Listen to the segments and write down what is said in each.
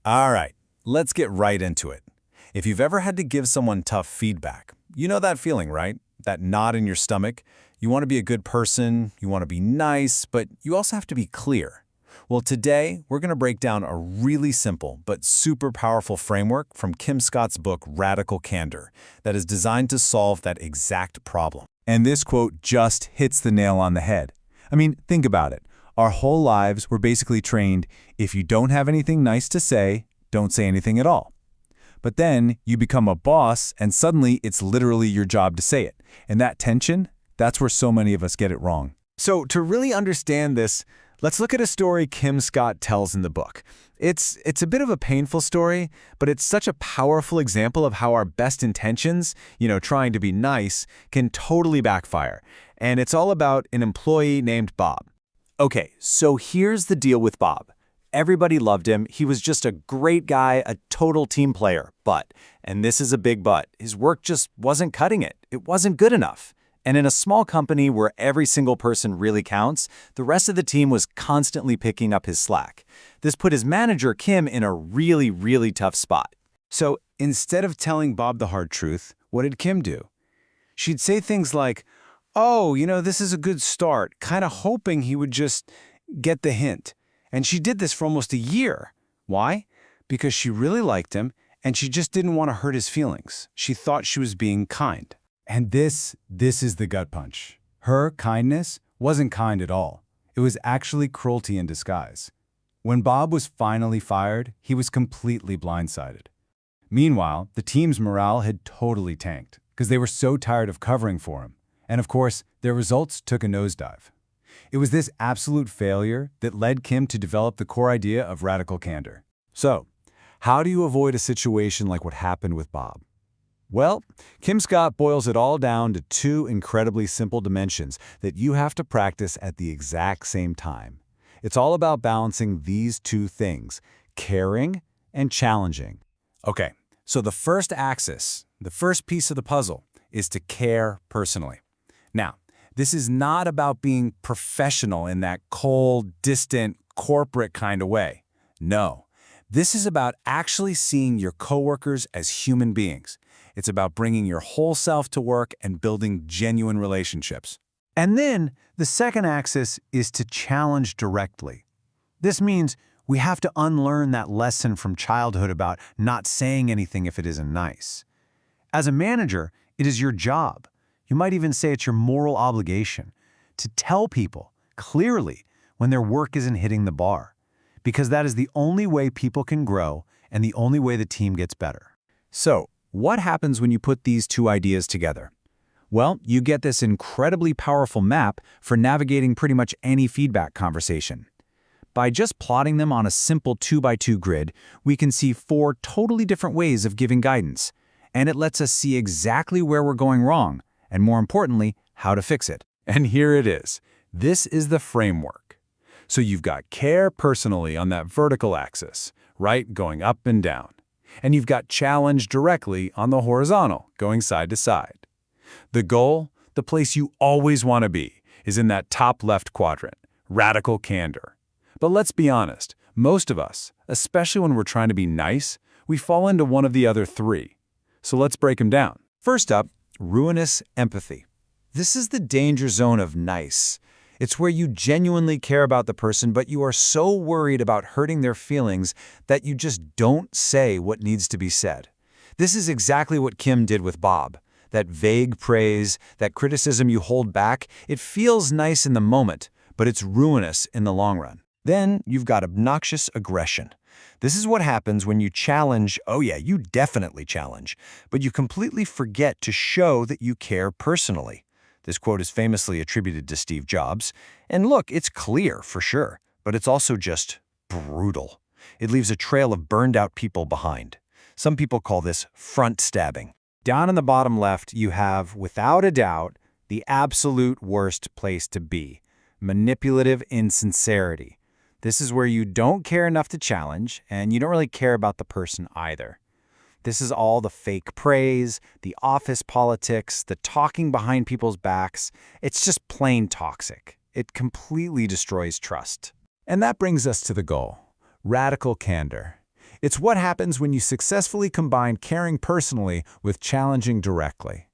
All right, let's get right into it. If you've ever had to give someone tough feedback, you know that feeling, right? That knot in your stomach. You want to be a good person, you want to be nice, but you also have to be clear. Well, today, we're going to break down a really simple but super powerful framework from Kim Scott's book, Radical Candor, that is designed to solve that exact problem. And this quote just hits the nail on the head. I mean, think about it. Our whole lives we're basically trained, if you don't have anything nice to say, don't say anything at all. But then you become a boss and suddenly it's literally your job to say it. And that tension, that's where so many of us get it wrong. So to really understand this, let's look at a story Kim Scott tells in the book. It's a bit of a painful story, but it's such a powerful example of how our best intentions, trying to be nice, can totally backfire. And it's all about an employee named Bob. Okay, so here's the deal with Bob. Everybody loved him. He was just a great guy, a total team player. But, and this is a big but, his work just wasn't cutting it. It wasn't good enough. And in a small company where every single person really counts, the rest of the team was constantly picking up his slack. This put his manager, Kim, in a really, really tough spot. So instead of telling Bob the hard truth, what did Kim do? She'd say things like, "Oh, this is a good start," kind of hoping he would just get the hint. And she did this for almost a year. Why? Because she really liked him, and she just didn't want to hurt his feelings. She thought she was being kind. And this is the gut punch. Her kindness wasn't kind at all. It was actually cruelty in disguise. When Bob was finally fired, he was completely blindsided. Meanwhile, the team's morale had totally tanked because they were so tired of covering for him. And of course, their results took a nosedive. It was this absolute failure that led Kim to develop the core idea of radical candor. So, how do you avoid a situation like what happened with Bob? Well, Kim Scott boils it all down to two incredibly simple dimensions that you have to practice at the exact same time. It's all about balancing these two things, caring and challenging. Okay, so the first axis, the first piece of the puzzle, is to care personally. Now, this is not about being professional in that cold, distant, corporate kind of way. No, this is about actually seeing your coworkers as human beings. It's about bringing your whole self to work and building genuine relationships. And then the second axis is to challenge directly. This means we have to unlearn that lesson from childhood about not saying anything if it isn't nice. As a manager, it is your job. You might even say it's your moral obligation to tell people clearly when their work isn't hitting the bar, because that is the only way people can grow and the only way the team gets better. So, what happens when you put these two ideas together? Well, you get this incredibly powerful map for navigating pretty much any feedback conversation. By just plotting them on a simple 2x2 grid, we can see 4 totally different ways of giving guidance, and it lets us see exactly where we're going wrong, and more importantly, how to fix it. And here it is. This is the framework. So you've got care personally on that vertical axis, right, going up and down. And you've got challenge directly on the horizontal, going side to side. The goal, the place you always want to be, is in that top left quadrant, radical candor. But let's be honest, most of us, especially when we're trying to be nice, we fall into one of the other 3. So let's break them down. First up, ruinous empathy. This is the danger zone of nice. It's where you genuinely care about the person, but you are so worried about hurting their feelings that you just don't say what needs to be said. This is exactly what Kim did with Bob. That vague praise, that criticism you hold back, it feels nice in the moment, but it's ruinous in the long run. Then you've got obnoxious aggression. This is what happens when you challenge, oh yeah, you definitely challenge, but you completely forget to show that you care personally. This quote is famously attributed to Steve Jobs. And look, it's clear for sure, but it's also just brutal. It leaves a trail of burned-out people behind. Some people call this front stabbing. Down in the bottom left, you have, without a doubt, the absolute worst place to be: manipulative insincerity. This is where you don't care enough to challenge, and you don't really care about the person either. This is all the fake praise, the office politics, the talking behind people's backs. It's just plain toxic. It completely destroys trust. And that brings us to the goal: radical candor. It's what happens when you successfully combine caring personally with challenging directly.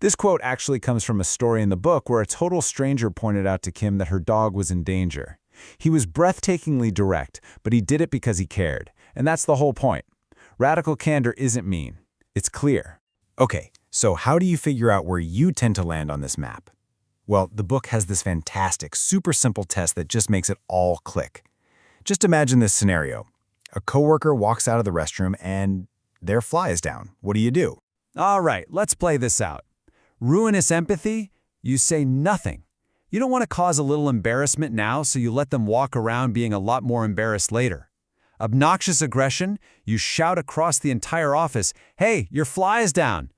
This quote actually comes from a story in the book where a total stranger pointed out to Kim that her dog was in danger. He was breathtakingly direct, but he did it because he cared. And that's the whole point. Radical candor isn't mean. It's clear. Okay, so how do you figure out where you tend to land on this map? Well, the book has this fantastic, super simple test that just makes it all click. Just imagine this scenario. A coworker walks out of the restroom and their fly is down. What do? All right, let's play this out. Ruinous empathy? You say nothing. You don't want to cause a little embarrassment now, so you let them walk around being a lot more embarrassed later. Obnoxious aggression? You shout across the entire office, "Hey, your fly is down."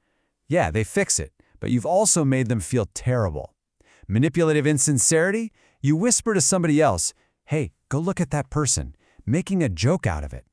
Yeah, they fix it, but you've also made them feel terrible. Manipulative insincerity? You whisper to somebody else, "Hey, go look at that person," making a joke out of it.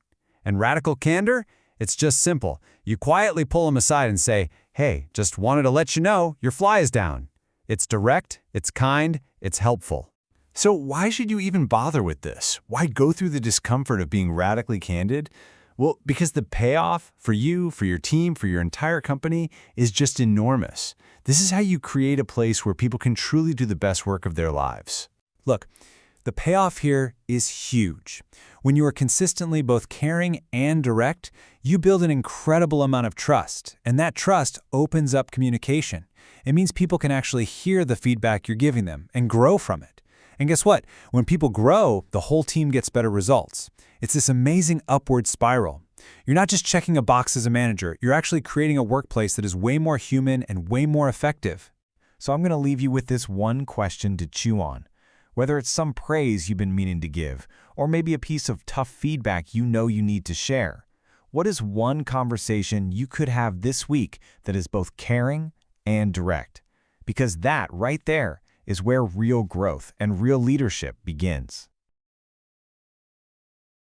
And radical candor? It's just simple. You quietly pull them aside and say, "Hey, just wanted to let you know your fly is down." It's direct, it's kind, it's helpful. So why should you even bother with this? Why go through the discomfort of being radically candid? Well, because the payoff for you, for your team, for your entire company is just enormous. This is how you create a place where people can truly do the best work of their lives. Look, the payoff here is huge. When you are consistently both caring and direct, you build an incredible amount of trust, and that trust opens up communication. It means people can actually hear the feedback you're giving them and grow from it. And guess what? When people grow, the whole team gets better results. It's this amazing upward spiral. You're not just checking a box as a manager, you're actually creating a workplace that is way more human and way more effective. So I'm going to leave you with this one question to chew on. Whether it's some praise you've been meaning to give, or maybe a piece of tough feedback you know you need to share. What is one conversation you could have this week that is both caring and direct? Because that right there is where real growth and real leadership begins.